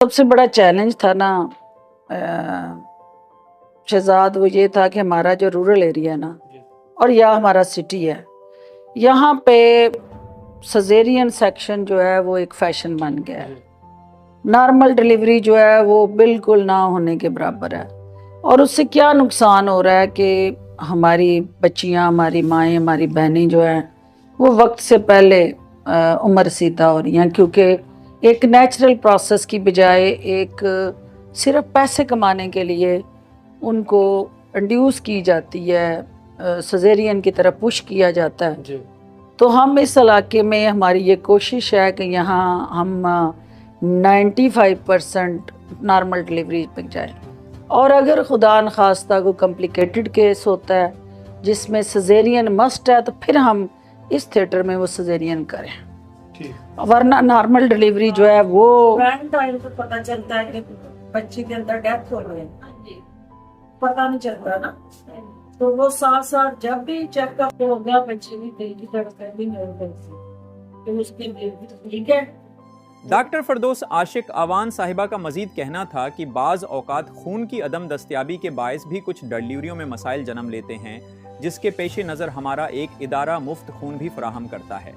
सबसे बड़ा चैलेंज था ना शहजाद, वो ये था कि हमारा जो रूरल एरिया है ना और या हमारा सिटी है, यहाँ पे सजेरियन सेक्शन जो है वो एक फैशन बन गया है। नॉर्मल डिलीवरी जो है वो बिल्कुल ना होने के बराबर है। और उससे क्या नुकसान हो रहा है कि हमारी बच्चियाँ, हमारी माएँ, हमारी बहनें जो हैं वो वक्त से पहले उम्र सीधा हो रही हैं, क्योंकि एक नेचुरल प्रोसेस की बजाय एक सिर्फ पैसे कमाने के लिए उनको इंड्यूस की जाती है, सजेरियन की तरफ पुश किया जाता है जी। तो हम इस इलाके में हमारी ये कोशिश है कि यहाँ हम 95% नॉर्मल डिलीवरी पे जाए। और अगर खुदा न खास्ता कोई कॉम्प्लिकेटेड केस होता है जिसमें सजेरियन मस्ट है, तो फिर हम इस थिएटर में वो सजेरियन करें, वरना नॉर्मल डिलीवरी जो है वो टाइम तो पता चलता है कि बच्ची के अंदर डेथ हो रही है, पता नहीं चलता ना। तो वो साथ साथ जब भी चेकअप हो गया बच्चे की दिल की धड़कन भी नहीं होती, तो उसके लिए ठीक है। डॉक्टर फरदौस आशिक अवान साहिबा का मजीद कहना था कि बाज़ औकात खून की अदम दस्तियाबी के बायस भी कुछ डिलीवरियों में मसाइल जन्म लेते हैं, जिसके पेश नज़र हमारा एक इदारा मुफ्त खून भी फराहम करता है।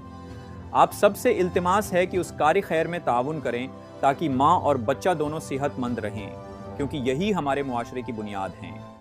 आप सबसे इल्तिमास है कि उस कारी खैर में ताउन करें ताकि माँ और बच्चा दोनों सेहतमंद रहें, क्योंकि यही हमारे मुआशरे की बुनियाद हैं।